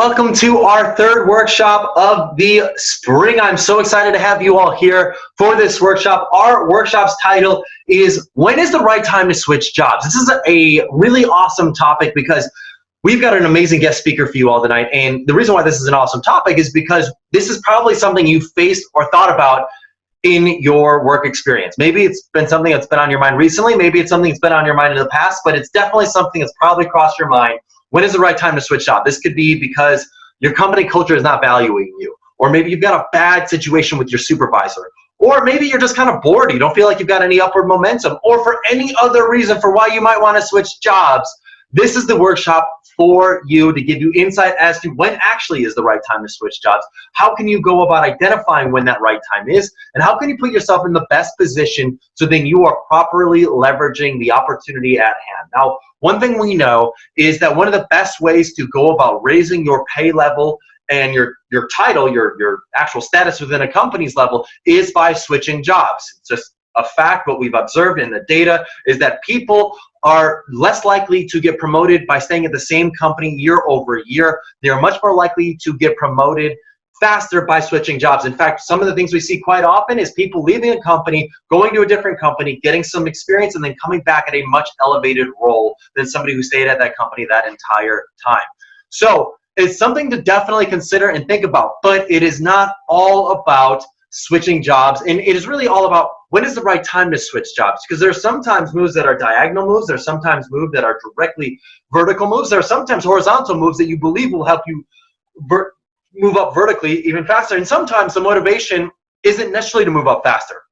welcome to our third workshop of the spring. I'm so excited to have you all here for this workshop. Our workshop's title is When is the Right Time to Switch Jobs? This is a really awesome topic because we've got an amazing guest speaker for you all tonight. And the reason why this is an awesome topic is because this is probably something you faced or thought about in your work experience. Maybe it's been something that's been on your mind recently. Maybe it's something that's been on your mind in the past, but it's definitely something that's probably crossed your mind. When is the right time to switch jobs? This could be because your company culture is not valuing you, or maybe you've got a bad situation with your supervisor, or maybe you're just kind of bored. You don't feel like you've got any upward momentum, or for any other reason for why you might want to switch jobs. This is the workshop for you to give you insight as to when actually is the right time to switch jobs. How can you go about identifying when that right time is, and how can you put yourself in the best position so then you are properly leveraging the opportunity at hand. Now, one thing we know is that one of the best ways to go about raising your pay level and your title, your actual status within a company's level, is by switching jobs. It's just a fact. What we've observed in the data is that people are less likely to get promoted by staying at the same company year over year. They are much more likely to get promoted faster by switching jobs. In fact, some of the things we see quite often is people leaving a company, going to a different company, getting some experience, and then coming back at a much elevated role than somebody who stayed at that company that entire time. So it's something to definitely consider and think about, but it is not all about switching jobs, and it is really all about when is the right time to switch jobs, because there's sometimes moves that are diagonal moves, there's sometimes moves that are directly vertical moves, there are sometimes horizontal moves that you believe will help you move up vertically even faster, and sometimes the motivation isn't necessarily to move up faster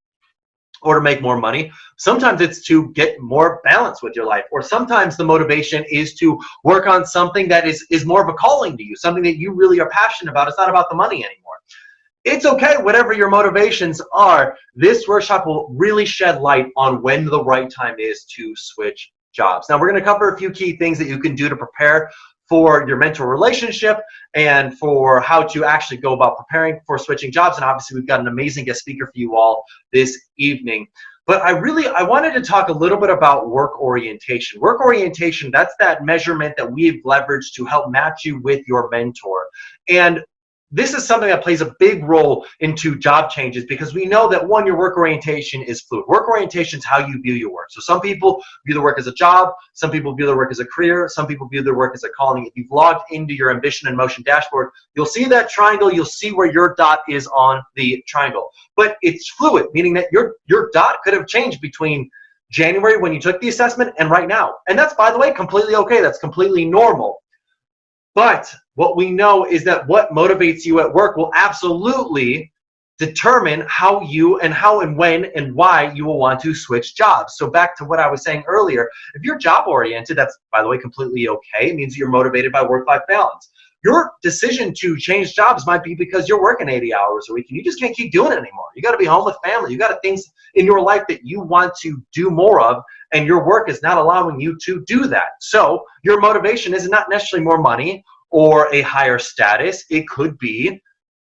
or to make more money. Sometimes it's to get more balance with your life, or sometimes the motivation is to work on something that is more of a calling to you, something that you really are passionate about. It's not about the money anymore. It's okay, whatever your motivations are. This workshop will really shed light on when the right time is to switch jobs. Now, we're going to cover a few key things that you can do to prepare for your mentor relationship and for how to actually go about preparing for switching jobs. And obviously, we've got an amazing guest speaker for you all this evening. But I wanted to talk a little bit about work orientation. Work orientation, that's that measurement that we've leveraged to help match you with your mentor. And this is something that plays a big role into job changes, because we know that, one, your work orientation is fluid. Work orientation is how you view your work. So some people view the work as a job, some people view their work as a career, some people view their work as a calling. If you've logged into your Ambition and Motion dashboard, you'll see that triangle, you'll see where your dot is on the triangle. But it's fluid, meaning that your dot could have changed between January when you took the assessment and right now. And that's, by the way, completely okay. That's completely normal. But what we know is that what motivates you at work will absolutely determine how and when and why you will want to switch jobs. So back to what I was saying earlier, if you're job oriented, that's, by the way, completely okay. It means you're motivated by work-life balance. Your decision to change jobs might be because you're working 80 hours a week and you just can't keep doing it anymore. You got to be home with family. You got things in your life that you want to do more of, and your work is not allowing you to do that. So your motivation is not necessarily more money or a higher status. It could be,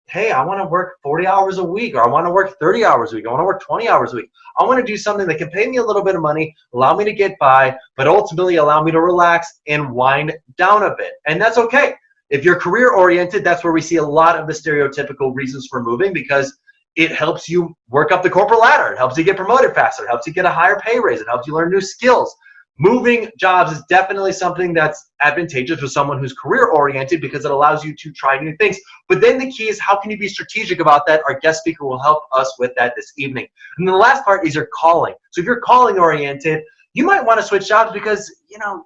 hey, I want to work 40 hours a week, or I want to work 30 hours a week, I want to work 20 hours a week. I want to do something that can pay me a little bit of money, allow me to get by, but ultimately allow me to relax and wind down a bit. And that's okay. If you're career oriented, that's where we see a lot of the stereotypical reasons for moving, because it helps you work up the corporate ladder. It helps you get promoted faster. It helps you get a higher pay raise. It helps you learn new skills. Moving jobs is definitely something that's advantageous for someone who's career oriented, because it allows you to try new things. But then the key is, how can you be strategic about that? Our guest speaker will help us with that this evening. And then the last part is your calling. So if you're calling oriented, you might want to switch jobs because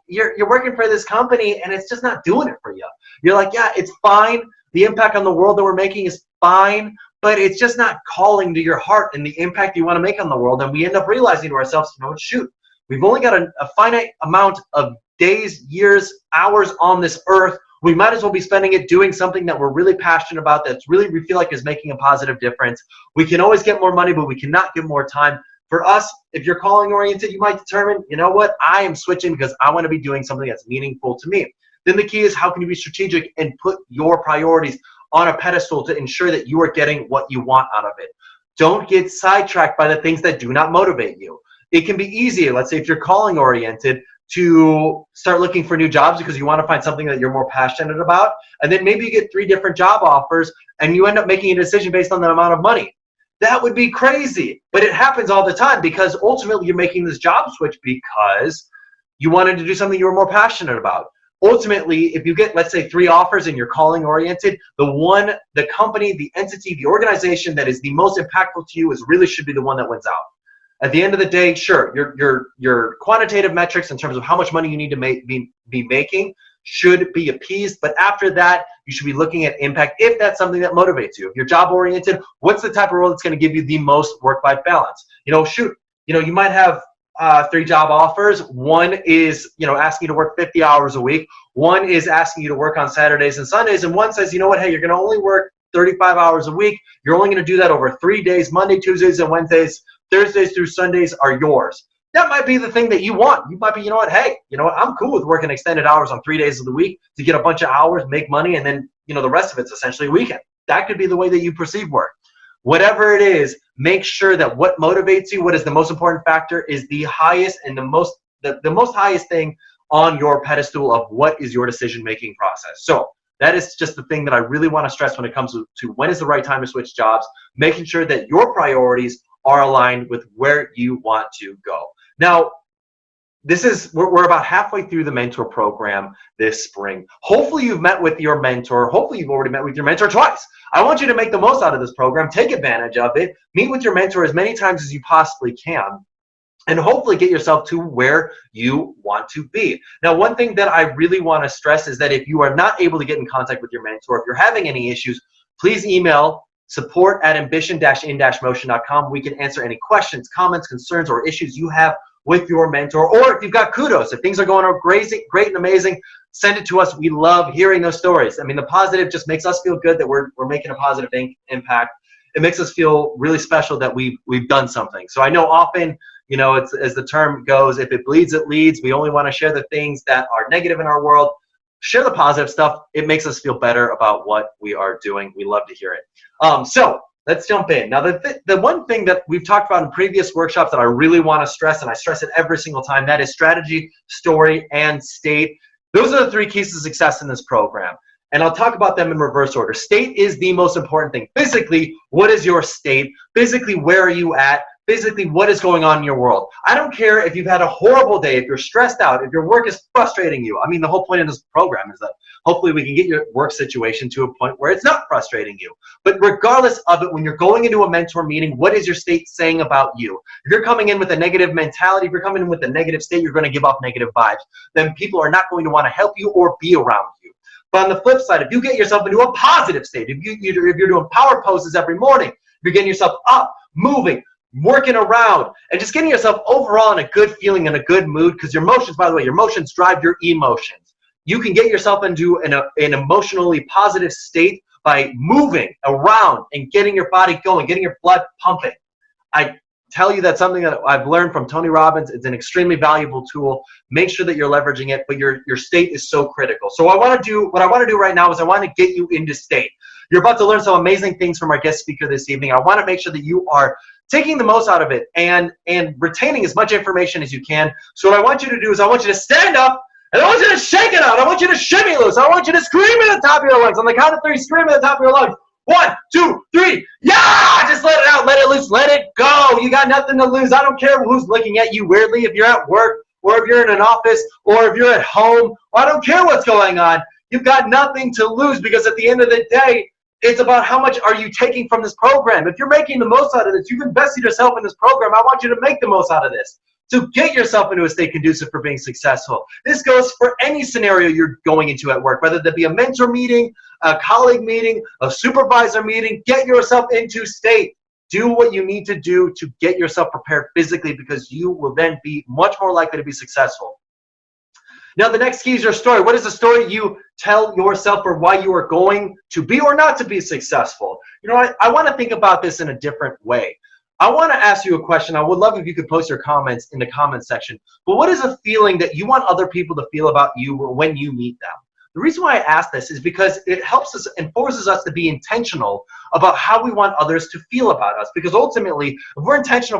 you're working for this company and it's just not doing it for you. You're like, yeah, it's fine. The impact on the world that we're making is fine, but it's just not calling to your heart and the impact you want to make on the world. And we end up realizing to ourselves, shoot, we've only got a finite amount of days, years, hours on this earth. We might as well be spending it doing something that we're really passionate about, that's really, we feel like is making a positive difference. We can always get more money, but we cannot get more time. For us, if you're calling oriented, you might determine, you know what, I am switching because I want to be doing something that's meaningful to me. Then the key is, how can you be strategic and put your priorities on a pedestal to ensure that you are getting what you want out of it. Don't get sidetracked by the things that do not motivate you. It can be easy, let's say if you're calling oriented, to start looking for new jobs because you want to find something that you're more passionate about. And then maybe you get 3 different job offers and you end up making a decision based on the amount of money. That would be crazy. But it happens all the time because ultimately you're making this job switch because you wanted to do something you were more passionate about. Ultimately, if you get, let's say, 3 offers and you're calling oriented, the company, the entity, the organization that is the most impactful to you really should be the one that wins out. At the end of the day, sure, your quantitative metrics in terms of how much money you need to be making should be appeased, but after that, you should be looking at impact if that's something that motivates you. If you're job oriented, what's the type of role that's going to give you the most work-life balance? You might have 3 job offers. One is, asking you to work 50 hours a week. One is asking you to work on Saturdays and Sundays. And one says, you know what, hey, you're going to only work 35 hours a week. You're only going to do that over 3 days, Monday, Tuesdays, and Wednesdays. Thursdays through Sundays are yours. That might be the thing that you want. You might be, hey, I'm cool with working extended hours on 3 days of the week to get a bunch of hours, make money, and then, the rest of it's essentially a weekend. That could be the way that you perceive work. Whatever it is, make sure that what motivates you, what is the most important factor, is the highest and the most highest thing on your pedestal of what is your decision-making process. So that is just the thing that I really want to stress when it comes to when is the right time to switch jobs, making sure that your priorities are aligned with where you want to go. Now, we're about halfway through the mentor program this spring. Hopefully you've met with your mentor. Hopefully you've already met with your mentor twice. I want you to make the most out of this program. Take advantage of it. Meet with your mentor as many times as you possibly can, and hopefully get yourself to where you want to be. Now, one thing that I really want to stress is that if you are not able to get in contact with your mentor, if you're having any issues, please email support@ambition-in-motion.com. We can answer any questions, comments, concerns, or issues you have with your mentor. Or if you've got kudos, if things are going great and amazing, send it to us. We love hearing those stories. I mean, the positive just makes us feel good that we're making a positive impact. It makes us feel really special that we've done something. So I know often, it's, as the term goes, if it bleeds, it leads. We only want to share the things that are negative in our world. Share the positive stuff. It makes us feel better about what we are doing. We love to hear it. So let's jump in. Now, the one thing that we've talked about in previous workshops that I really want to stress, and I stress it every single time, that is strategy, story, and state. Those are the 3 keys to success in this program. And I'll talk about them in reverse order. State is the most important thing. Physically, what is your state? Physically, where are you at? Physically, what is going on in your world? I don't care if you've had a horrible day, if you're stressed out, if your work is frustrating you. I mean, the whole point of this program is that hopefully we can get your work situation to a point where it's not frustrating you. But regardless of it, when you're going into a mentor meeting, what is your state saying about you? If you're coming in with a negative mentality, if you're coming in with a negative state, you're going to give off negative vibes. Then people are not going to want to help you or be around you. But on the flip side, if you get yourself into a positive state, if you're doing power poses every morning, if you're getting yourself up, moving, working around, and just getting yourself overall in a good feeling and a good mood, because your emotions, by the way, your emotions drive your emotions. You can get yourself into an emotionally positive state by moving around and getting your body going, getting your blood pumping. I tell you that's something that I've learned from Tony Robbins. It's an extremely valuable tool. Make sure that you're leveraging it, but your state is so critical. So what I want to do right now is I want to get you into state. You're about to learn some amazing things from our guest speaker this evening. I want to make sure that you are taking the most out of it and retaining as much information as you can. So what I want you to do is I want you to stand up, and I want you to shake it out. I want you to shimmy loose. I want you to scream at the top of your lungs. On the count of 3, scream at the top of your lungs. 1, 2, 3. Yeah! Just let it out. Let it loose. Let it go. You got nothing to lose. I don't care who's looking at you weirdly, if you're at work or if you're in an office or if you're at home. I don't care what's going on. You've got nothing to lose, because at the end of the day, it's about how much are you taking from this program. If you're making the most out of this, you've invested yourself in this program. I want you to make the most out of this. So get yourself into a state conducive for being successful. This goes for any scenario you're going into at work, whether that be a mentor meeting, a colleague meeting, a supervisor meeting. Get yourself into state. Do what you need to do to get yourself prepared physically, because you will then be much more likely to be successful. Now, the next key is your story. What is the story you tell yourself for why you are going to be or not to be successful? I want to think about this in a different way. I want to ask you a question. I would love if you could post your comments in the comments section. But what is a feeling that you want other people to feel about you when you meet them? The reason why I ask this is because it helps us and forces us to be intentional about how we want others to feel about us. Because ultimately, if we're intentional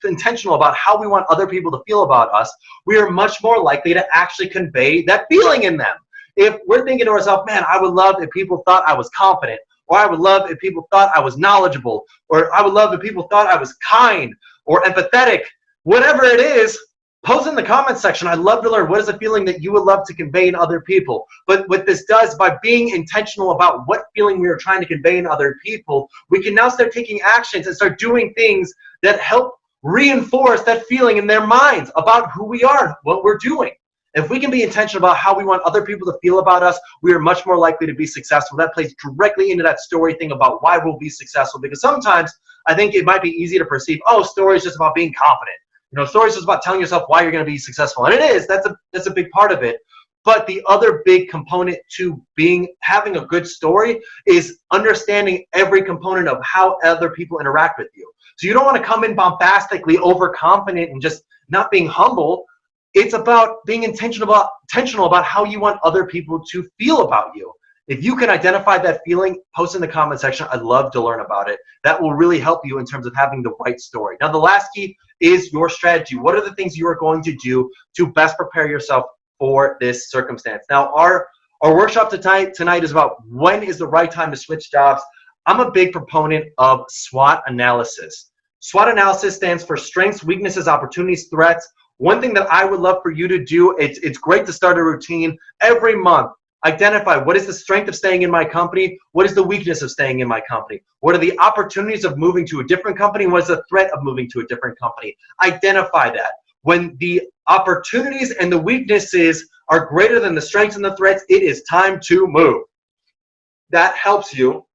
intentional about how we want other people to feel about us, we are much more likely to actually convey that feeling in them. If we're thinking to ourselves, man, I would love if people thought I was confident, or I would love if people thought I was knowledgeable, or I would love if people thought I was kind or empathetic, whatever it is, post in the comments section. I'd love to learn what is a feeling that you would love to convey in other people. But what this does, by being intentional about what feeling we are trying to convey in other people, we can now start taking actions and start doing things that help reinforce that feeling in their minds about who we are, what we're doing. If we can be intentional about how we want other people to feel about us, we are much more likely to be successful. That plays directly into that story thing about why we'll be successful, because sometimes I think it might be easy to perceive, oh, story is just about being confident. You know, story is just about telling yourself why you're going to be successful. And it is, that's a big part of it. But the other big component to having a good story is understanding every component of how other people interact with you. So you don't want to come in bombastically overconfident and just not being humble. It's about being intentional about how you want other people to feel about you. If you can identify that feeling, post in the comment section. I'd love to learn about it. That will really help you in terms of having the right story. Now, the last key is your strategy. What are the things you are going to do to best prepare yourself for this circumstance? Now, our workshop tonight is about when is the right time to switch jobs. I'm a big proponent of SWOT analysis. SWOT analysis stands for strengths, weaknesses, opportunities, threats. One thing that I would love for you to do, it's great to start a routine every month. Identify what is the strength of staying in my company, what is the weakness of staying in my company, what are the opportunities of moving to a different company, what is the threat of moving to a different company. Identify that. When the opportunities and the weaknesses are greater than the strengths and the threats, it is time to move. That helps you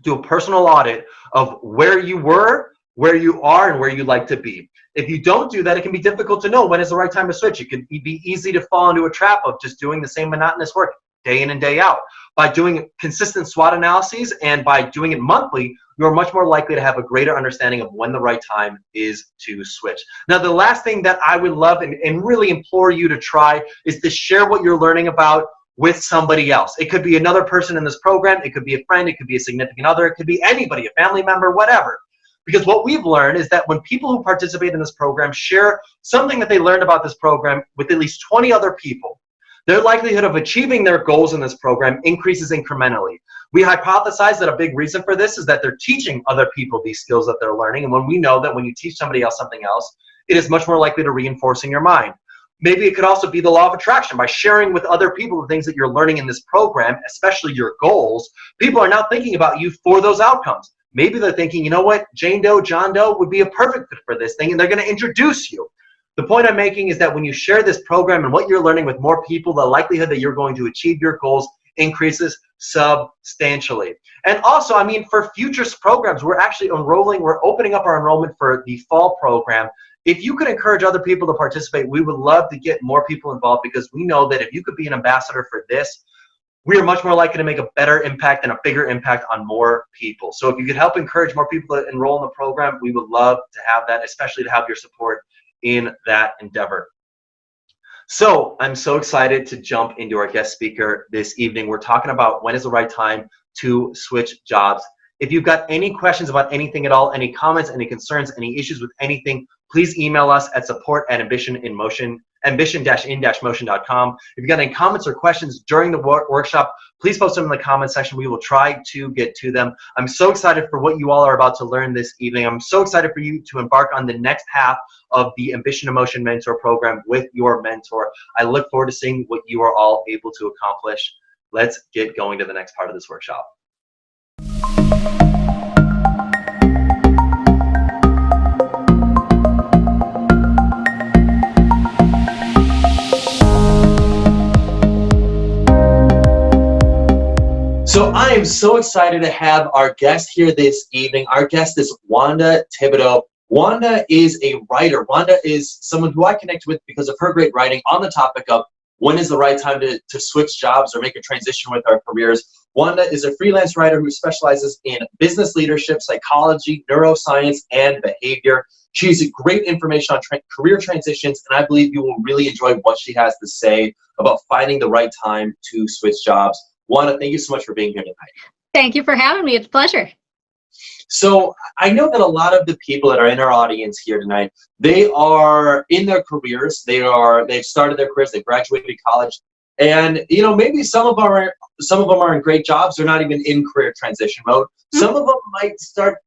do a personal audit of where you were, where you are, and where you'd like to be. If you don't do that, it can be difficult to know when is the right time to switch. It can be easy to fall into a trap of just doing the same monotonous work day in and day out. By doing consistent SWOT analyses and by doing it monthly, you're much more likely to have a greater understanding of when the right time is to switch. Now, the last thing that I would love and really implore you to try is to share what you're learning about with somebody else. It could be another person in this program. It could be a friend. It could be a significant other. It could be anybody, a family member, whatever. Because what we've learned is that when people who participate in this program share something that they learned about this program with at least 20 other people, their likelihood of achieving their goals in this program increases incrementally. We hypothesize that a big reason for this is that they're teaching other people these skills that they're learning. And when we know that when you teach somebody else something else, it is much more likely to reinforce in your mind. Maybe it could also be the law of attraction. By sharing with other people the things that you're learning in this program, especially your goals, people are now thinking about you for those outcomes. Maybe they're thinking, you know what, Jane Doe, John Doe would be a perfect fit for this thing, and they're going to introduce you. The point I'm making is that when you share this program and what you're learning with more people, the likelihood that you're going to achieve your goals increases substantially. And also, I mean, for future programs, we're actually we're opening up our enrollment for the fall program. If you could encourage other people to participate, we would love to get more people involved, because we know that if you could be an ambassador for this, we are much more likely to make a better impact and a bigger impact on more people. So if you could help encourage more people to enroll in the program, we would love to have that, especially to have your support in that endeavor. So I'm so excited to jump into our guest speaker this evening. We're talking about when is the right time to switch jobs. If you've got any questions about anything at all, any comments, any concerns, any issues with anything, please email us at support@ambition-in-motion.com. If you've got any comments or questions during the workshop, please post them in the comment section. We will try to get to them. I'm so excited for what you all are about to learn this evening. I'm so excited for you to embark on the next half of the Ambition in Motion Mentor Program with your mentor. I look forward to seeing what you are all able to accomplish. Let's get going to the next part of this workshop. So I am so excited to have our guest here this evening. Our guest is Wanda Thibodeaux. Wanda is a writer. Wanda is someone who I connect with because of her great writing on the topic of when is the right time to switch jobs or make a transition with our careers. Wanda is a freelance writer who specializes in business leadership, psychology, neuroscience, and behavior. She has great information on career transitions, and I believe you will really enjoy what she has to say about finding the right time to switch jobs. Wanda, thank you so much for being here tonight. Thank you for having me. It's a pleasure. So I know that a lot of the people that are in our audience here tonight, they are in their careers. They've started their careers. They've graduated college, and maybe some of them are in great jobs. They're not even in career transition mode. Some of them might start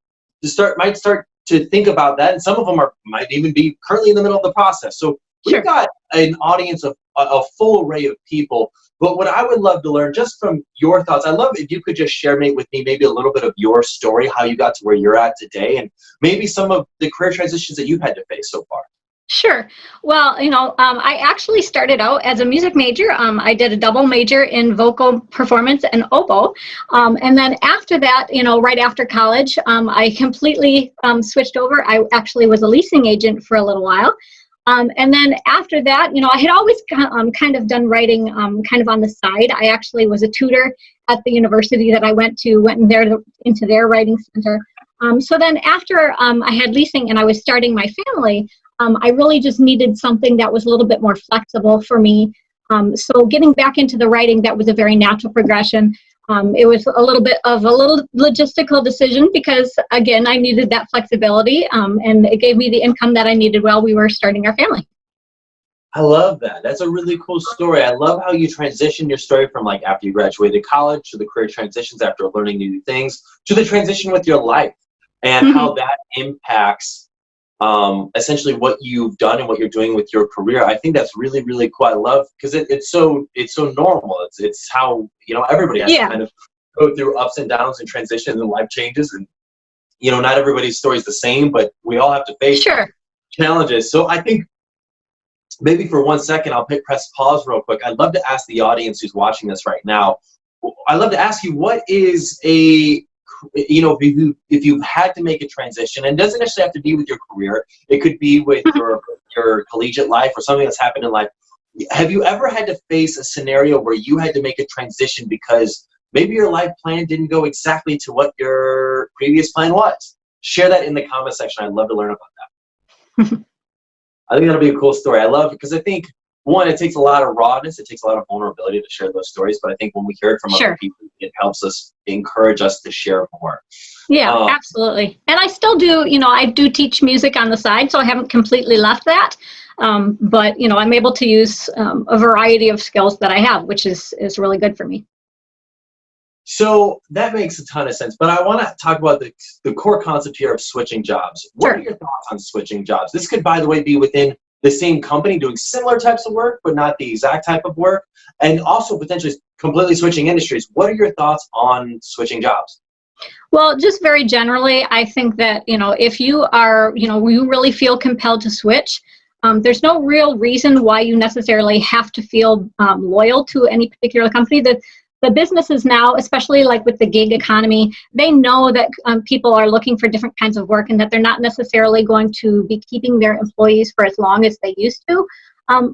to think about that, and some of them might even be currently in the middle of the process. So we've got an audience of a full array of people. But what I would love to learn, just from your thoughts, I'd love if you could just share with me maybe a little bit of your story, how you got to where you're at today, and maybe some of the career transitions that you've had to face so far. Sure. Well, I actually started out as a music major. I did a double major in vocal performance and oboe. And then after that, right after college, I completely switched over. I actually was a leasing agent for a little while. And then after that, I had always kind of done writing kind of on the side. I actually was a tutor at the university that I went in there into their writing center. So then after I had leasing and I was starting my family, I really just needed something that was a little bit more flexible for me. So getting back into the writing, that was a very natural progression. It was a little bit of a logistical decision because, again, I needed that flexibility, and it gave me the income that I needed while we were starting our family. I love that. That's a really cool story. I love how you transitioned your story from after you graduated college to the career transitions after learning new things to the transition with your life and how that impacts essentially what you've done and what you're doing with your career. I think that's really, really cool. I love because it's so normal. It's how everybody has to kind of go through ups and downs and transitions and life changes, and not everybody's story is the same, but we all have to face challenges. So I think maybe for 1 second I'll press pause real quick. I'd love to ask the audience who's watching this right now. I'd love to ask you, what is if you've had to make a transition, and it doesn't necessarily have to be with your career, it could be with your collegiate life or something that's happened in life. Have you ever had to face a scenario where you had to make a transition because maybe your life plan didn't go exactly to what your previous plan was? Share that in the comment section. I'd love to learn about that. I think that'll be a cool story. I love it because I think, one, it takes a lot of rawness, it takes a lot of vulnerability to share those stories, but I think when we hear it from other people, it helps us encourage us to share more. Yeah, absolutely. And I still do, I do teach music on the side, so I haven't completely left that. But, I'm able to use a variety of skills that I have, which is really good for me. So that makes a ton of sense, but I want to talk about the core concept here of switching jobs. What are your thoughts on switching jobs? This could, by the way, be within the same company doing similar types of work, but not the exact type of work, and also potentially completely switching industries. What are your thoughts on switching jobs? Well, just very generally, I think that, if you are, you really feel compelled to switch, there's no real reason why you necessarily have to feel loyal to any particular company. The businesses now, especially with the gig economy, they know that people are looking for different kinds of work and that they're not necessarily going to be keeping their employees for as long as they used to.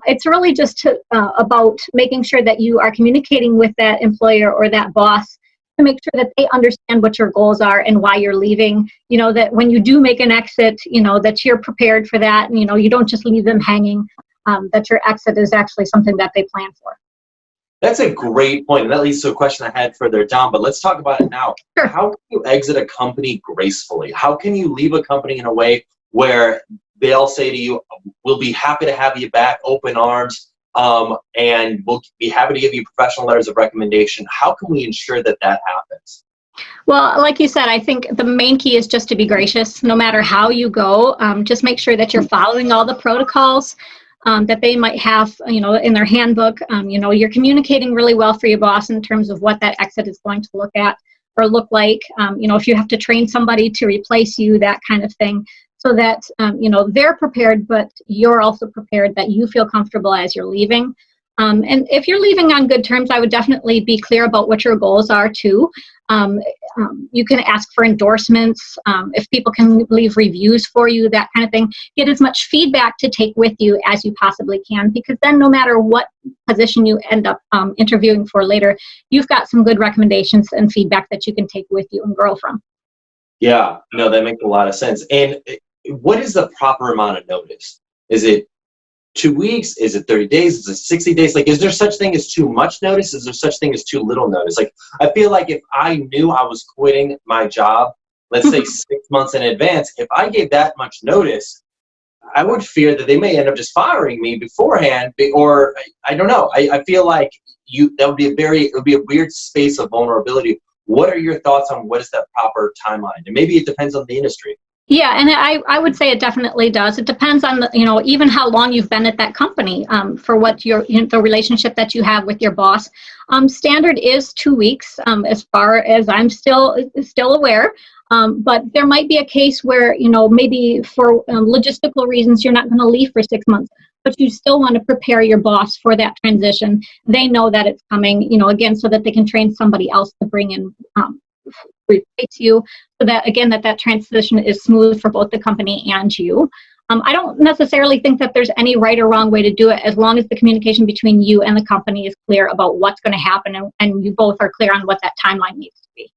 It's really just about making sure that you are communicating with that employer or that boss to make sure that they understand what your goals are and why you're leaving. That when you do make an exit, that you're prepared for that. And, you don't just leave them hanging, that your exit is actually something that they plan for. That's a great point, and that leads to a question I had further down, but let's talk about it now. Sure. How can you exit a company gracefully? How can you leave a company in a way where they'll say to you, we'll be happy to have you back, open arms, and we'll be happy to give you professional letters of recommendation? How can we ensure that happens? Well, like you said, I think the main key is just to be gracious. No matter how you go, just make sure that you're following all the protocols that they might have, in their handbook. You're communicating really well for your boss in terms of what that exit is going to look like. If you have to train somebody to replace you, that kind of thing, so that, they're prepared, but you're also prepared, that you feel comfortable as you're leaving. And if you're leaving on good terms, I would definitely be clear about what your goals are too. You can ask for endorsements, if people can leave reviews for you, that kind of thing. Get as much feedback to take with you as you possibly can, because then no matter what position you end up interviewing for later, you've got some good recommendations and feedback that you can take with you and grow from. Yeah, no, that makes a lot of sense. And what is the proper amount of notice? Is it 2 weeks? Is it 30 days? Is it 60 days? Is there such thing as too much notice? Is there such thing as too little notice? I feel like if I knew I was quitting my job let's say 6 months in advance, if I gave that much notice, I would fear that they may end up just firing me beforehand, or I don't know. I feel like that would be it would be a weird space of vulnerability. What are your thoughts on what is that proper timeline? And maybe it depends on the industry. Yeah, and I would say it definitely does. It depends on even how long you've been at that company, for what the relationship that you have with your boss. Standard is 2 weeks, as far as I'm still aware. But there might be a case where maybe for logistical reasons you're not going to leave for 6 months, but you still want to prepare your boss for that transition. They know that it's coming, again, so that they can train somebody else to bring in. Replace you, so that again that transition is smooth for both the company and you. I don't necessarily think that there's any right or wrong way to do it, as long as the communication between you and the company is clear about what's going to happen, and you both are clear on what that timeline needs to be.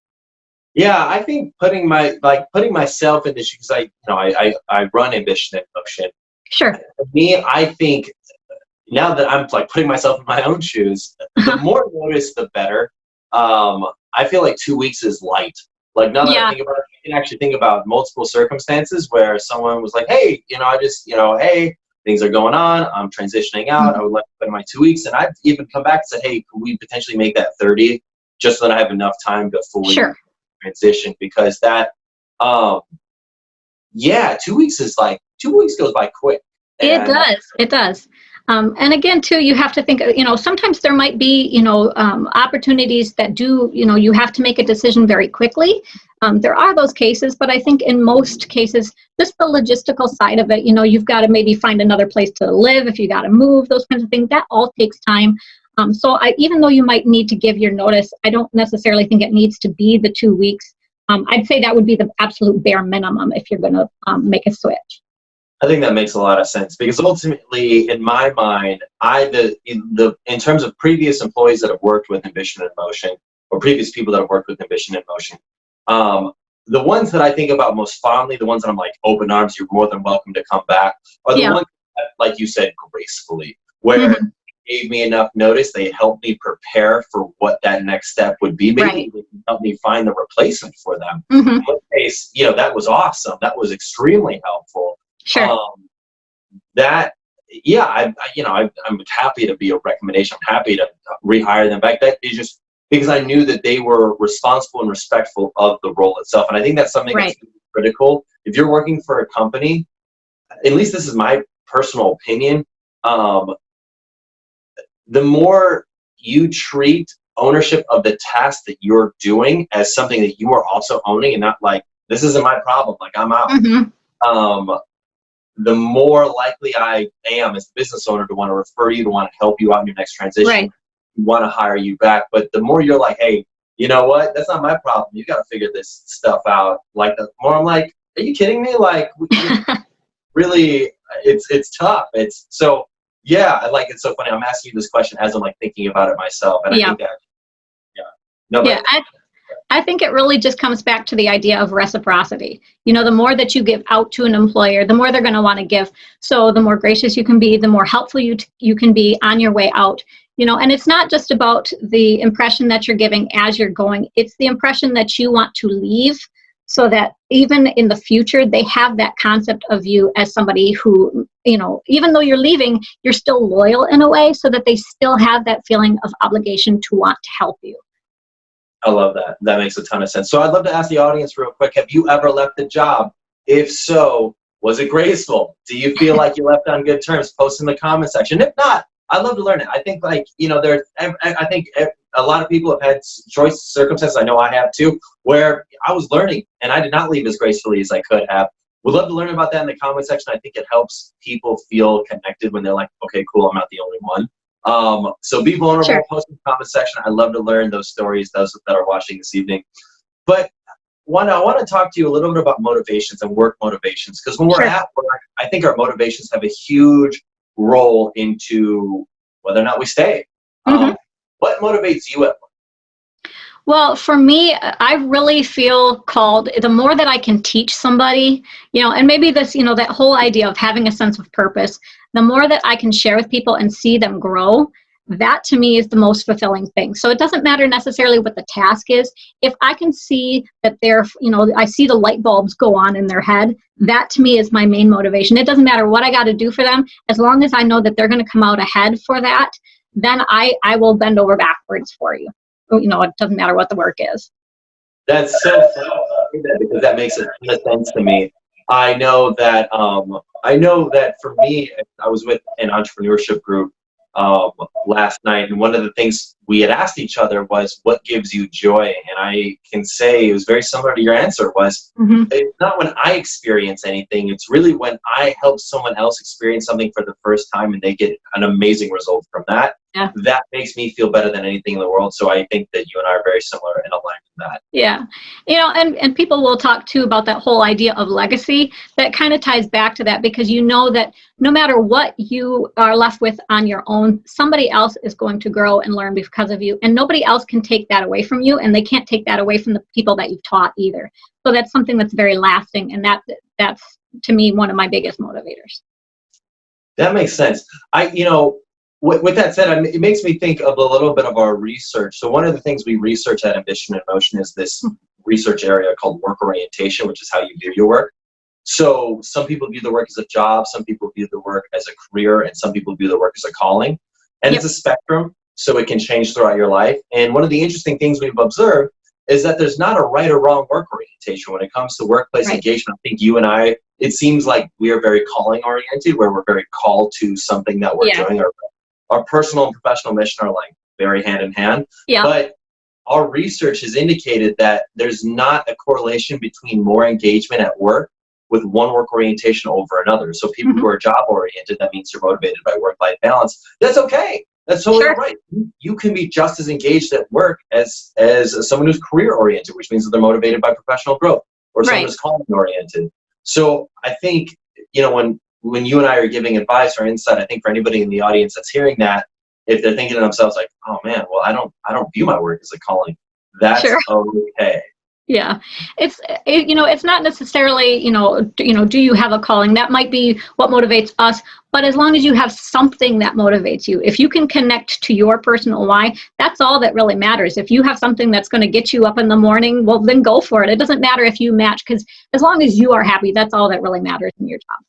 Yeah, I think putting myself in this, because I run Ambition in Motion. Sure. For me, I think now that I'm putting myself in my own shoes, the more notice, the better. I feel like 2 weeks is light. Like, now that I think about it, you can actually think about multiple circumstances where someone was like, hey, hey, things are going on. I'm transitioning out. I would like to put in my 2 weeks. And I've even come back and said, hey, could we potentially make that 30, just so that I have enough time to fully transition? Because that, 2 weeks is 2 weeks goes by quick. It does. And again, too, you have to think, sometimes there might be, opportunities that do, you have to make a decision very quickly. There are those cases, but I think in most cases, just the logistical side of it, you've got to maybe find another place to live, if you got to move, those kinds of things, that all takes time. So even though you might need to give your notice, I don't necessarily think it needs to be the 2 weeks. I'd say that would be the absolute bare minimum if you're going to make a switch. I think that makes a lot of sense, because ultimately, in my mind, in terms of previous employees that have worked with Ambition in Motion, or previous people that have worked with Ambition in Motion, the ones that I think about most fondly, the ones that I'm like, open arms, you're more than welcome to come back, are the ones that, like you said, gracefully, where they gave me enough notice, they helped me prepare for what that next step would be. Maybe they can help me find the replacement for them. In one case, that was awesome. That was extremely helpful. Sure. I'm happy to be a recommendation. I'm happy to rehire them back. That is just because I knew that they were responsible and respectful of the role itself. And I think that's something that's critical. If you're working for a company, at least this is my personal opinion, the more you treat ownership of the task that you're doing as something that you are also owning, and not like, this isn't my problem, like I'm out. The more likely I am as a business owner to want to refer you, to want to help you out in your next transition, want to hire you back. But the more you're like, hey, you know what? That's not my problem. You got to figure this stuff out. Like, the more I'm like, are you kidding me? Like, really, it's tough. It's so, it's so funny. I'm asking you this question as I'm thinking about it myself. And I think that, I think it really just comes back to the idea of reciprocity. The more that you give out to an employer, the more they're going to want to give. So the more gracious you can be, the more helpful you can be on your way out. And it's not just about the impression that you're giving as you're going. It's the impression that you want to leave, so that even in the future, they have that concept of you as somebody who, even though you're leaving, you're still loyal in a way, so that they still have that feeling of obligation to want to help you. I love that. That makes a ton of sense. So I'd love to ask the audience real quick, have you ever left a job? If so, was it graceful? Do you feel like you left on good terms? Post in the comment section. If not, I'd love to learn it. I think I think a lot of people have had choice circumstances. I know I have too, where I was learning and I did not leave as gracefully as I could have. Would love to learn about that in the comment section. I think it helps people feel connected when they're like, okay, cool, I'm not the only one. So be vulnerable, post in the comment section. I love to learn those stories, those that are watching this evening. But Wanda, I want to talk to you a little bit about motivations and work motivations, because when we're at work, I think our motivations have a huge role into whether or not we stay. What motivates you at work? Well, for me, I really feel called, the more that I can teach somebody, and maybe this, that whole idea of having a sense of purpose, the more that I can share with people and see them grow, that to me is the most fulfilling thing. So it doesn't matter necessarily what the task is. If I can see that I see the light bulbs go on in their head, that to me is my main motivation. It doesn't matter what I got to do for them. As long as I know that they're going to come out ahead for that, then I will bend over backwards for you. It doesn't matter what the work is. That's so funny because that makes a ton of sense to me. I know that for me, I was with an entrepreneurship group last night, and one of the things we had asked each other was, what gives you joy? And I can say it was very similar to your answer, was it's not when I experience anything, it's really when I help someone else experience something for the first time and they get an amazing result from that. Yeah. That makes me feel better than anything in the world. So I think that you and I are very similar and aligned with that. Yeah. And people will talk too about that whole idea of legacy. That kind of ties back to that, because you know that no matter what you are left with on your own, somebody else is going to grow and learn because of you. And nobody else can take that away from you. And they can't take that away from the people that you've taught either. So that's something that's very lasting. And that's to me, one of my biggest motivators. That makes sense. With that said, it makes me think of a little bit of our research. So one of the things we research at Ambition in Motion is this research area called work orientation, which is how you view your work. So some people view the work as a job, some people view the work as a career, and some people view the work as a calling. And It's a spectrum, so it can change throughout your life. And one of the interesting things we've observed is that there's not a right or wrong work orientation when it comes to workplace engagement. I think you and I, it seems like we are very calling oriented, where we're very called to something that we're doing. Our personal and professional mission are like very hand in hand. Yeah. But our research has indicated that there's not a correlation between more engagement at work with one work orientation over another. So people who are job oriented, that means you're motivated by work-life balance. That's okay. That's totally right. You can be just as engaged at work as someone who's career oriented, which means that they're motivated by professional growth, or someone who's calling oriented. So I think, when you and I are giving advice or insight, I think for anybody in the audience that's hearing that, if they're thinking to themselves like, oh man, well, I don't view my work as a calling, that's okay. Yeah. It's not necessarily, do you have a calling? That might be what motivates us, but as long as you have something that motivates you, if you can connect to your personal why, that's all that really matters. If you have something that's going to get you up in the morning, well, then go for it. It doesn't matter if you match, because as long as you are happy, that's all that really matters in your job.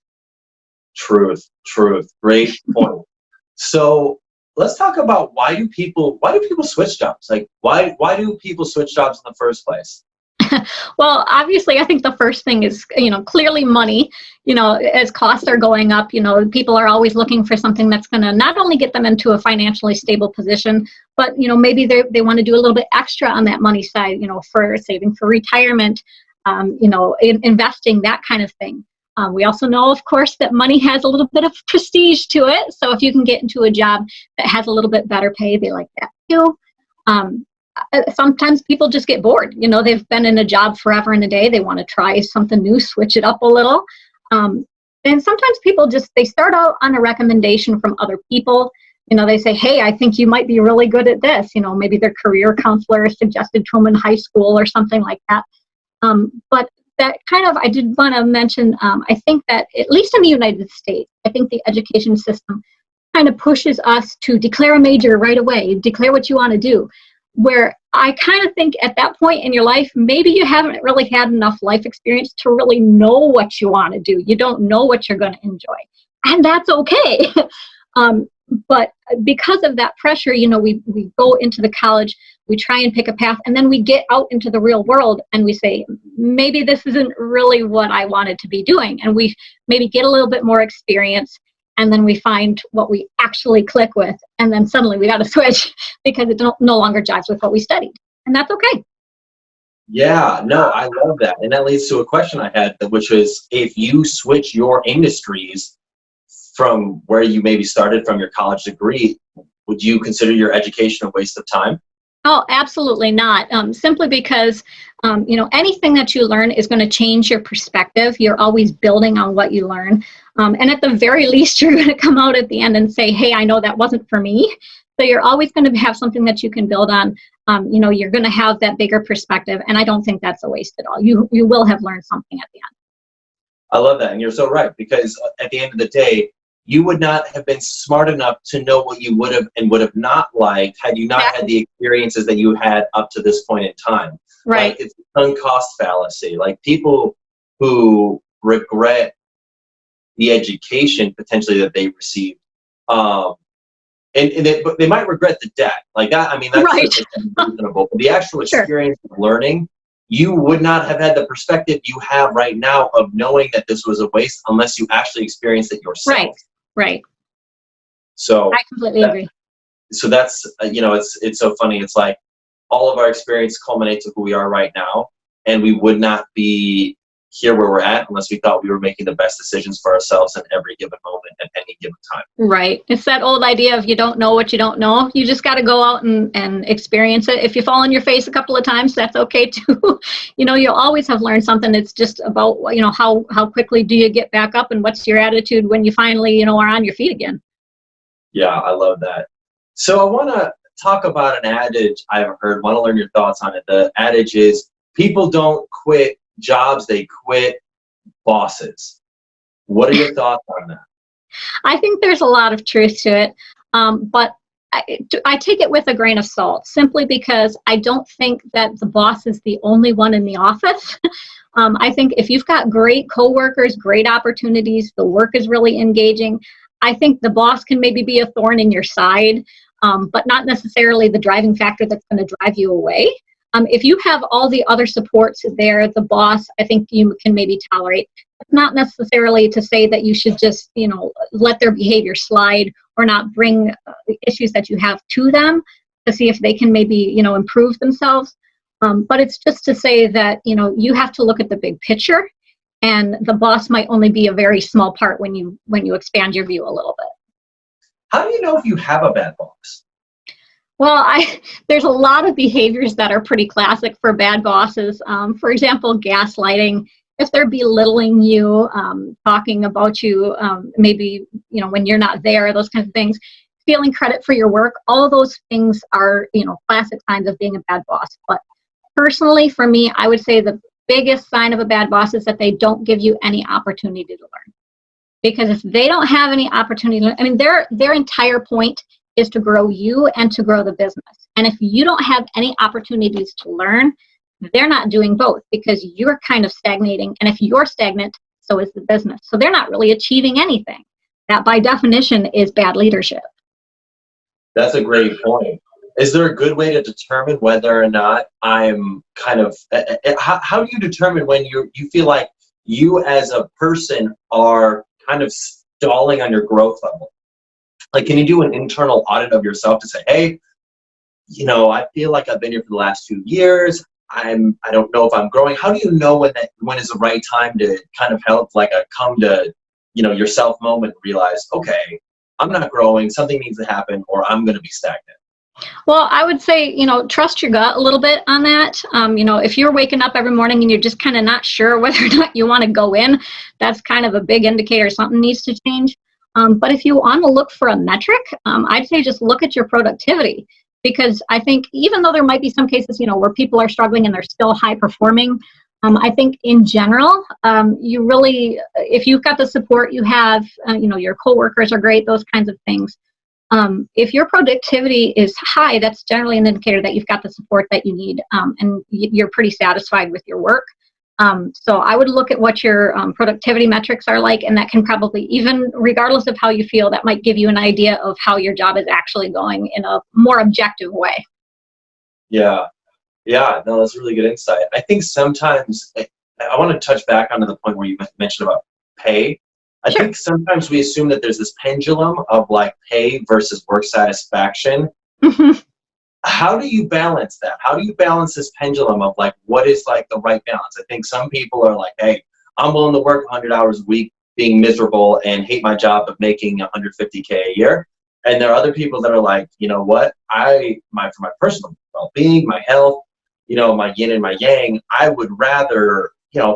Truth. Great point. So let's talk about why do people switch jobs? Like why do people switch jobs in the first place? Well, obviously, I think the first thing is, clearly money. As costs are going up, people are always looking for something that's going to not only get them into a financially stable position, but, maybe they want to do a little bit extra on that money side, for saving for retirement, investing, that kind of thing. We also know, of course, that money has a little bit of prestige to it. So if you can get into a job that has a little bit better pay, they like that too. Sometimes people just get bored. They've been in a job forever and a day. They want to try something new, switch it up a little. And sometimes people they start out on a recommendation from other people. They say, hey, I think you might be really good at this. Maybe their career counselor suggested to them in high school or something like that. But that I did want to mention, I think that at least in the United States, I think the education system kind of pushes us to declare a major right away, declare what you want to do, where I kind of think at that point in your life, maybe you haven't really had enough life experience to really know what you want to do. You don't know what you're going to enjoy, and that's okay. But because of that pressure, we go into the college, we try and pick a path, and then we get out into the real world and we say, maybe this isn't really what I wanted to be doing. And we maybe get a little bit more experience, and then we find what we actually click with. And then suddenly we got to switch because it no longer jives with what we studied. And that's okay. Yeah, no, I love that. And that leads to a question I had, which was, if you switch your industries from where you maybe started from your college degree, would you consider your education a waste of time? Oh, absolutely not. Simply because, anything that you learn is going to change your perspective. You're always building on what you learn. And at the very least, you're going to come out at the end and say, hey, I know that wasn't for me. So you're always going to have something that you can build on. You're going to have that bigger perspective. And I don't think that's a waste at all. You will have learned something at the end. I love that. And you're so right, because at the end of the day, you would not have been smart enough to know what you would have and would have not liked had you not had the experiences that you had up to this point in time. Right. Like, it's a sunk cost fallacy. Like, people who regret the education potentially that they received, but they might regret the debt. Like that, I mean, that's right. reasonable. But the actual experience of learning, you would not have had the perspective you have right now of knowing that this was a waste unless you actually experienced it yourself. Right. Right. So I completely agree. So that's, it's so funny. It's like all of our experience culminates to who we are right now, and we would not be here where we're at unless we thought we were making the best decisions for ourselves in every given moment at any given time. Right. It's that old idea of you don't know what you don't know. You just got to go out and experience it. If you fall on your face a couple of times, that's okay too. You'll always have learned something. It's just about, how quickly do you get back up and what's your attitude when you finally, are on your feet again. Yeah, I love that. So I want to talk about an adage I've heard. Want to learn your thoughts on it. The adage is, people don't quit jobs, they quit bosses. What are your thoughts on that? I think there's a lot of truth to it, but I take it with a grain of salt, simply because I don't think that the boss is the only one in the office. I think if you've got great coworkers, great opportunities, the work is really engaging, I think the boss can maybe be a thorn in your side, but not necessarily the driving factor that's going to drive you away. If you have all the other supports there, the boss, I think you can maybe tolerate. It's not necessarily to say that you should just, let their behavior slide or not bring the issues that you have to them to see if they can maybe, improve themselves. But it's just to say that, you have to look at the big picture, and the boss might only be a very small part when you expand your view a little bit. How do you know if you have a bad boss? Well, there's a lot of behaviors that are pretty classic for bad bosses. For example, gaslighting. If they're belittling you, talking about you, maybe, when you're not there, those kinds of things, stealing credit for your work, all of those things are, classic signs of being a bad boss. But personally, for me, I would say the biggest sign of a bad boss is that they don't give you any opportunity to learn. Because if they don't have any opportunity to learn, their entire point is to grow you and to grow the business. And if you don't have any opportunities to learn, they're not doing both, because you're kind of stagnating. And if you're stagnant, so is the business. So they're not really achieving anything. That, by definition, is bad leadership. That's a great point. Is there a good way to determine whether or not I'm kind of, how do you determine when you feel like you as a person are kind of stalling on your growth level? Like, can you do an internal audit of yourself to say, hey, I feel like I've been here for the last 2 years. I don't know if I'm growing. How do you know when is the right time to kind of help, like a come to, yourself moment, and realize, okay, I'm not growing, something needs to happen, or I'm going to be stagnant? Well, I would say, trust your gut a little bit on that. If you're waking up every morning and you're just kind of not sure whether or not you want to go in, that's kind of a big indicator something needs to change. But if you want to look for a metric, I'd say just look at your productivity, because I think even though there might be some cases, where people are struggling and they're still high performing, I think in general, you really, if you've got the support you have, your coworkers are great, those kinds of things. If your productivity is high, that's generally an indicator that you've got the support that you need, and you're pretty satisfied with your work. So I would look at what your productivity metrics are like, and that can probably, even regardless of how you feel, that might give you an idea of how your job is actually going in a more objective way. Yeah, no, that's really good insight. I think sometimes, I want to touch back onto the point where you mentioned about pay. I think sometimes we assume that there's this pendulum of like pay versus work satisfaction. How do you balance that? How do you balance this pendulum of like, what is like the right balance? I think some people are like, hey, I'm willing to work 100 hours a week being miserable and hate my job but making $150K a year. And there are other people that are like, you know what, for my personal well-being, my health, my yin and my yang, I would rather,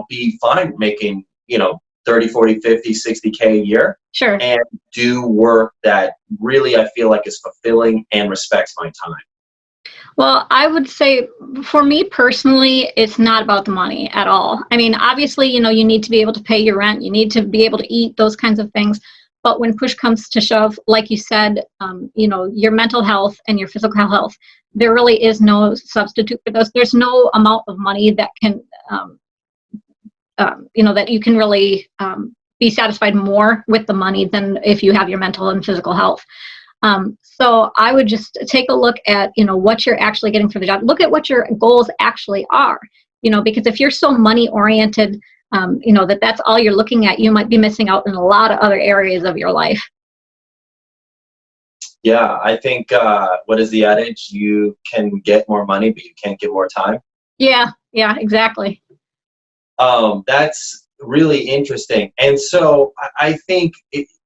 be fine making, 30, 40, 50, 60K a year. Sure. And do work that really I feel like is fulfilling and respects my time. Well, I would say for me personally, it's not about the money at all. Obviously, you need to be able to pay your rent. You need to be able to eat, those kinds of things. But when push comes to shove, like you said, your mental health and your physical health, there really is no substitute for those. There's no amount of money that can, that you can really be satisfied more with the money than if you have your mental and physical health. So I would just take a look at, what you're actually getting for the job. Look at what your goals actually are, because if you're so money oriented, that's all you're looking at, you might be missing out in a lot of other areas of your life. Yeah, I think, what is the adage? You can get more money, but you can't get more time. Yeah, exactly. That's really interesting. And so I think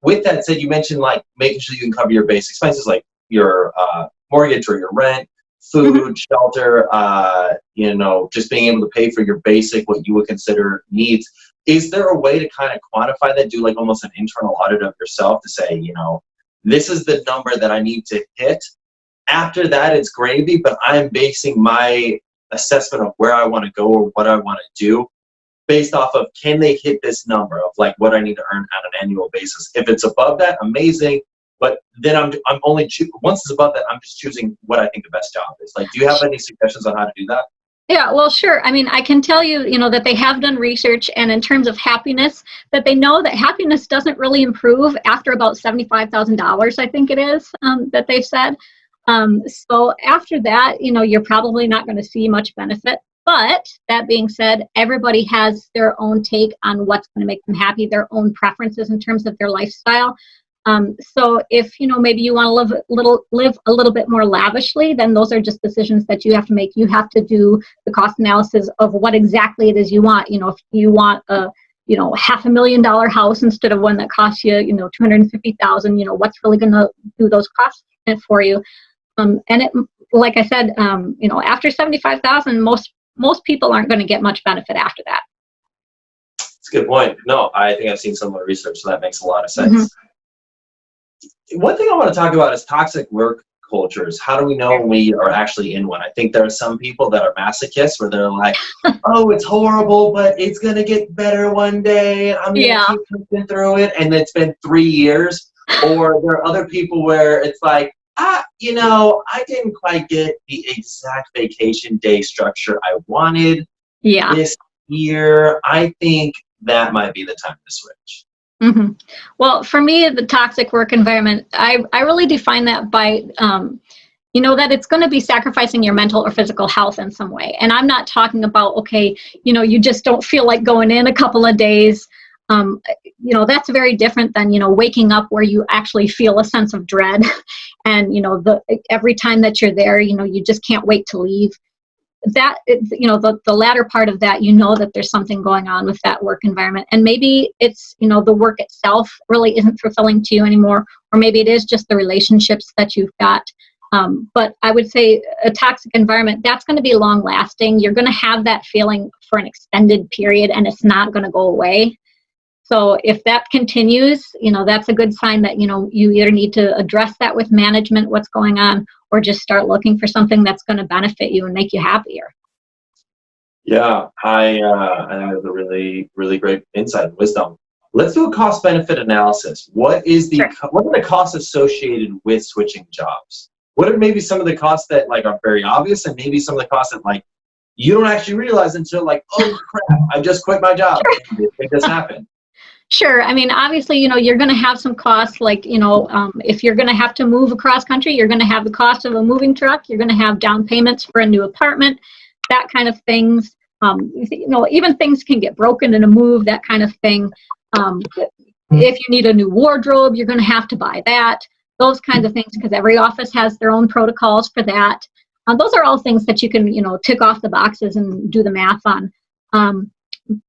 with that said, you mentioned like making sure you can cover your basic expenses, like your mortgage or your rent, food, shelter, just being able to pay for your basic, what you would consider needs. Is there a way to kind of quantify that, do like almost an internal audit of yourself to say, this is the number that I need to hit. After that, it's gravy, but I'm basing my assessment of where I want to go or what I want to do based off of, can they hit this number of like what I need to earn on an annual basis? If it's above that, amazing. But then I'm only once it's above that, I'm just choosing what I think the best job is. Like, do you have any suggestions on how to do that? Yeah, well, sure. I mean, I can tell you, that they have done research, and in terms of happiness, that they know that happiness doesn't really improve after about $75,000, I think it is, that they've said. So after that, you're probably not going to see much benefit. But that being said, everybody has their own take on what's going to make them happy, their own preferences in terms of their lifestyle. So if, maybe you want to live a little bit more lavishly, then those are just decisions that you have to make. You have to do the cost analysis of what exactly it is you want. If you want a, $500,000 house instead of one that costs you, $250,000, what's really going to do those costs for you? And it, like I said, after $75,000, most people aren't going to get much benefit after that. That's a good point. No, I think I've seen some of the research, so that makes a lot of sense. One thing I want to talk about is toxic work cultures. How do we know when we are actually in one? I think there are some people that are masochists where they're like, oh, it's horrible, but it's going to get better one day. I'm going to keep pushing through it. And it's been 3 years. Or there are other people where it's like, I didn't quite get the exact vacation day structure I wanted this year. I think that might be the time to switch. Well, for me, the toxic work environment, I really define that by, that it's going to be sacrificing your mental or physical health in some way. And I'm not talking about, you just don't feel like going in a couple of days. That's very different than, waking up where you actually feel a sense of dread. And, every time that you're there, you just can't wait to leave. That, the latter part of that, that there's something going on with that work environment. And maybe it's, the work itself really isn't fulfilling to you anymore. Or maybe it is just the relationships that you've got. But I would say a toxic environment, that's going to be long lasting. You're going to have that feeling for an extended period, and it's not going to go away. So if that continues, that's a good sign that, you either need to address that with management, what's going on, or just start looking for something that's going to benefit you and make you happier. Yeah, I have a really, really great insight and wisdom. Let's do a cost benefit analysis. What are the costs associated with switching jobs? What are maybe some of the costs that are very obvious, and maybe some of the costs that you don't actually realize until oh crap, I just quit my job. It just happened. Sure. I mean, obviously, you're going to have some costs if you're going to have to move across country, you're going to have the cost of a moving truck. You're going to have down payments for a new apartment, that kind of things. Even things can get broken in a move, that kind of thing. If you need a new wardrobe, you're going to have to buy that, those kinds of things, because every office has their own protocols for that. Those are all things that you can, tick off the boxes and do the math on.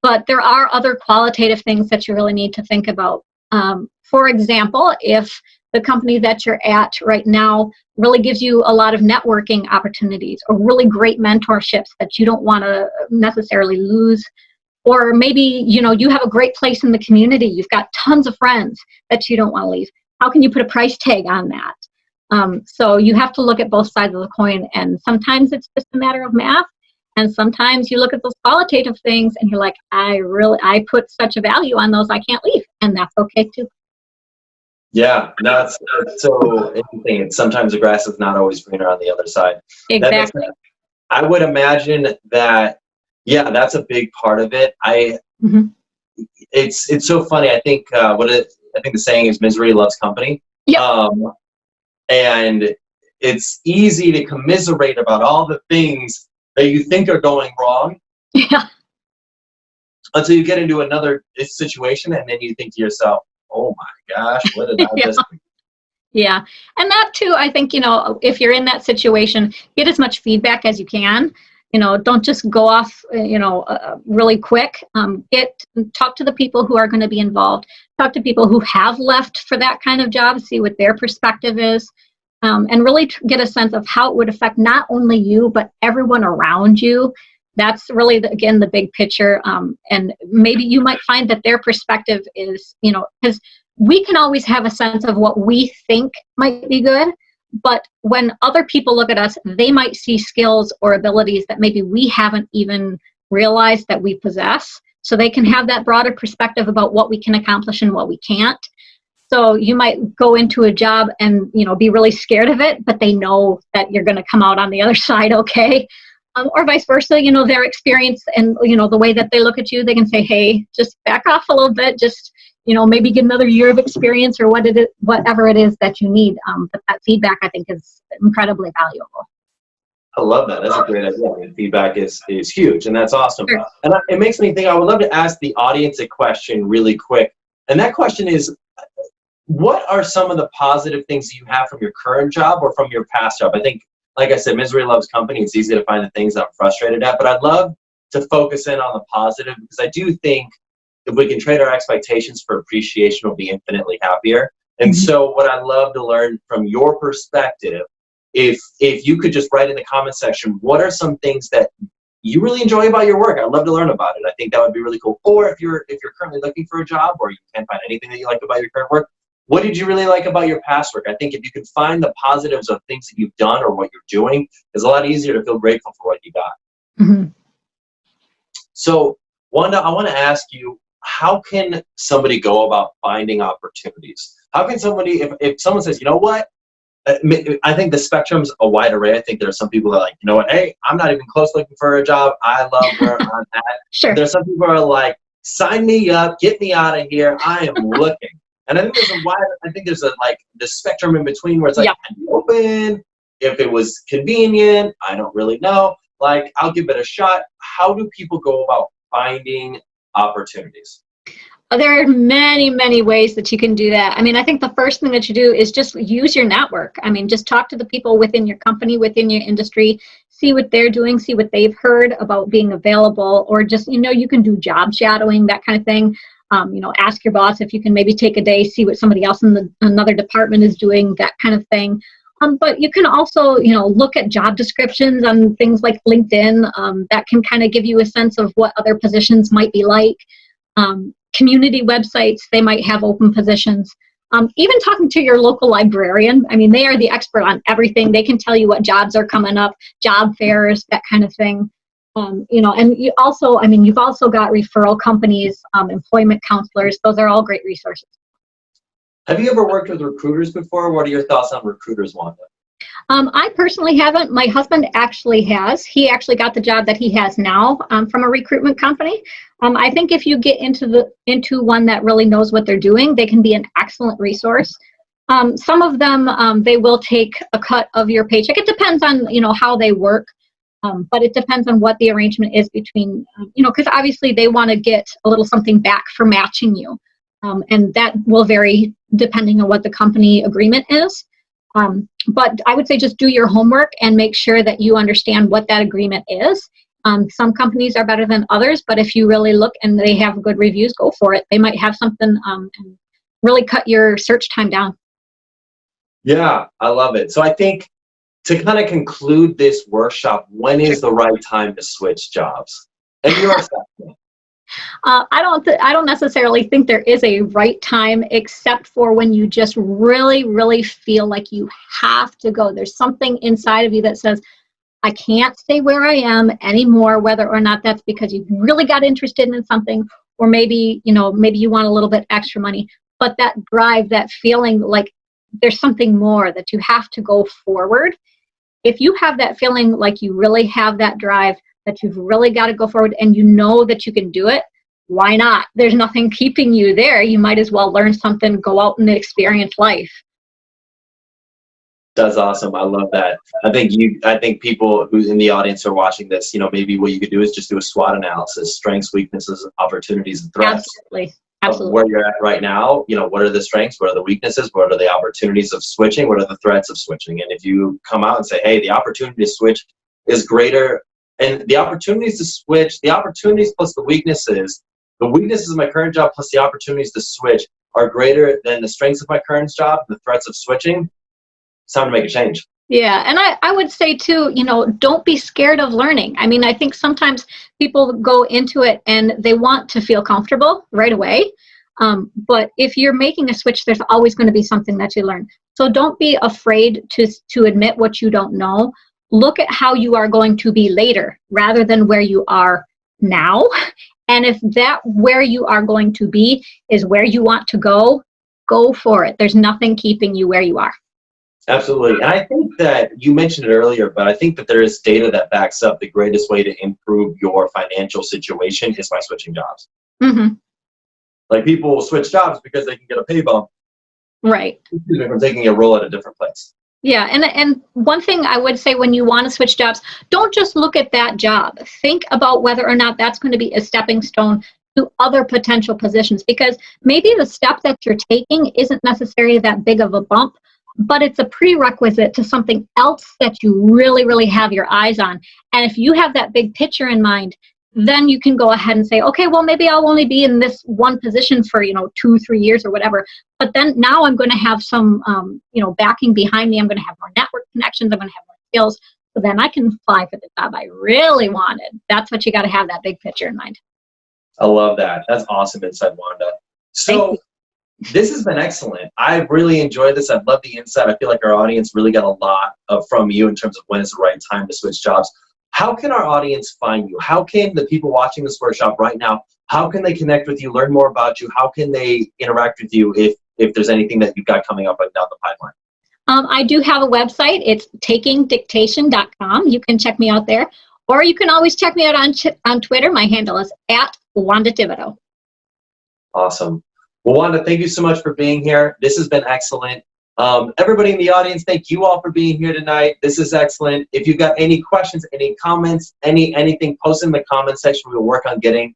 But there are other qualitative things that you really need to think about. For example, if the company that you're at right now really gives you a lot of networking opportunities or really great mentorships that you don't want to necessarily lose, or maybe, you have a great place in the community, you've got tons of friends that you don't want to leave. How can you put a price tag on that? So you have to look at both sides of the coin, and sometimes it's just a matter of math. And sometimes you look at those qualitative things and you're like, I put such a value on those, I can't leave. And that's okay too. Yeah, no, it's so interesting. It's sometimes the grass is not always greener on the other side. That makes Exactly. sense. I would imagine that, yeah, that's a big part of it. Mhm. It's so funny. I think I think the saying is misery loves company. Yep. And it's easy to commiserate about all the things that you think are going wrong Yeah. until you get into another situation, and then you think to yourself, "Oh my gosh, what did I Yeah. just?" Yeah. And that too, I think, if you're in that situation, get as much feedback as you can. Don't just go off, really quick. Talk to the people who are going to be involved. Talk to people who have left for that kind of job, see what their perspective is, and really get a sense of how it would affect not only you, but everyone around you. That's really, again, the big picture. And maybe you might find that their perspective is, because we can always have a sense of what we think might be good, but when other people look at us, they might see skills or abilities that maybe we haven't even realized that we possess. So they can have that broader perspective about what we can accomplish and what we can't. So you might go into a job and, be really scared of it, but they know that you're going to come out on the other side okay. Or vice versa, their experience and, the way that they look at you, they can say, hey, just back off a little bit, just maybe get another year of experience or whatever it is that you need. But that feedback, I think, is incredibly valuable. I love that. That's a great idea. I mean, feedback is huge, and that's awesome. Sure. And it makes me think. I would love to ask the audience a question really quick, and that question is, what are some of the positive things that you have from your current job or from your past job? I think, like I said, misery loves company. It's easy to find the things that I'm frustrated at, but I'd love to focus in on the positive, because I do think if we can trade our expectations for appreciation, we'll be infinitely happier. And so what I'd love to learn from your perspective, if you could just write in the comment section, what are some things that you really enjoy about your work? I'd love to learn about it. I think that would be really cool. Or if you're currently looking for a job or you can't find anything that you like about your current work, what did you really like about your past work? I think if you can find the positives of things that you've done or what you're doing, it's a lot easier to feel grateful for what you got. Mm-hmm. So, Wanda, I want to ask you, how can somebody go about finding opportunities? How can somebody, if someone says, you know what, I think the spectrum's a wide array. I think there are some people that are like, you know what, hey, I'm not even close looking for a job. I love where I'm at. Sure. There's some people who are like, sign me up, get me out of here. I am looking. And I think there's the spectrum in between where it's like, I'm open. If it was convenient, I don't really know. Like, I'll give it a shot. How do people go about finding opportunities? There are many, many ways that you can do that. I mean, I think the first thing that you do is just use your network. I mean, just talk to the people within your company, within your industry, see what they're doing, see what they've heard about being available, or just, you can do job shadowing, that kind of thing. Ask your boss if you can maybe take a day, see what somebody else in another department is doing, that kind of thing. But you can also, look at job descriptions on things like LinkedIn. That can kind of give you a sense of what other positions might be like. Community websites, they might have open positions. Even talking to your local librarian. I mean, they are the expert on everything. They can tell you what jobs are coming up, job fairs, that kind of thing. And you've also got referral companies, employment counselors. Those are all great resources. Have you ever worked with recruiters before? What are your thoughts on recruiters, Wanda? I personally haven't. My husband actually has. He actually got the job that he has now from a recruitment company. I think if you get into one that really knows what they're doing, they can be an excellent resource. Some of them, they will take a cut of your paycheck. It depends on, how they work. But it depends on what the arrangement is between, because obviously they want to get a little something back for matching you. And that will vary depending on what the company agreement is. But I would say just do your homework and make sure that you understand what that agreement is. Some companies are better than others, but if you really look and they have good reviews, go for it. They might have something and really cut your search time down. Yeah, I love it. So I think to kind of conclude this workshop, when is the right time to switch jobs? And your assessment. I don't necessarily think there is a right time, except for when you just really, really feel like you have to go. There's something inside of you that says, I can't stay where I am anymore, whether or not that's because you really got interested in something, or maybe you want a little bit extra money. but that drive, that feeling like there's something more, that you have to go forward. If you have that feeling like you really have that drive, that you've really got to go forward and you know that you can do it, why not? There's nothing keeping you there. You might as well learn something, go out and experience life. That's awesome. I love that. I think people who in the audience are watching this, maybe what you could do is just do a SWOT analysis: strengths, weaknesses, opportunities, and threats. Absolutely. Where you're at right now, what are the strengths? What are the weaknesses? What are the opportunities of switching? What are the threats of switching? And if you come out and say, hey, the opportunity to switch is greater, and the opportunities to switch, the opportunities plus the weaknesses of my current job plus the opportunities to switch are greater than the strengths of my current job, the threats of switching, it's time to make a change. Yeah, and I would say too, don't be scared of learning. I mean, I think sometimes people go into it and they want to feel comfortable right away. But if you're making a switch, there's always going to be something that you learn. So don't be afraid to admit what you don't know. Look at how you are going to be later rather than where you are now. And if that where you are going to be is where you want to go for it. There's nothing keeping you where you are. Absolutely. And I think that you mentioned it earlier, but I think that there is data that backs up the greatest way to improve your financial situation is by switching jobs. Mm-hmm. Like people will switch jobs because they can get a pay bump. Right. From taking a role at a different place. Yeah. And one thing I would say when you want to switch jobs, don't just look at that job. Think about whether or not that's going to be a stepping stone to other potential positions, because maybe the step that you're taking isn't necessarily that big of a bump, but it's a prerequisite to something else that you really, really have your eyes on. And if you have that big picture in mind, then you can go ahead and say, okay, well, maybe I'll only be in this one position for, 2-3 years or whatever. But then now I'm going to have some, backing behind me. I'm going to have more network connections. I'm going to have more skills. So then I can apply for the job I really wanted. That's what you got to have, that big picture in mind. I love that. That's awesome insight, Wanda. So this has been excellent. I've really enjoyed this. I've loved the insight. I feel like our audience really got a lot from you in terms of when is the right time to switch jobs. How can our audience find you? How can the people watching this workshop right now, how can they connect with you, learn more about you? How can they interact with you if there's anything that you've got coming up down the pipeline? I do have a website. It's takingdictation.com. You can check me out there. Or you can always check me out on Twitter. My handle is @Wanda Thibodeaux. Awesome. Well, Wanda, thank you so much for being here. This has been excellent. Everybody in the audience, thank you all for being here tonight. This is excellent. If you've got any questions, any comments, anything, post in the comment section. We'll work on getting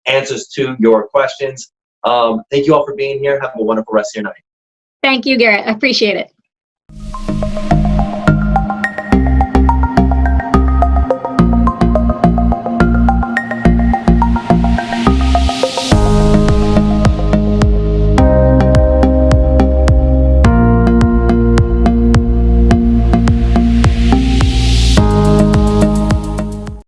answers to your questions. Thank you all for being here. Have a wonderful rest of your night. Thank you, Garrett. I appreciate it.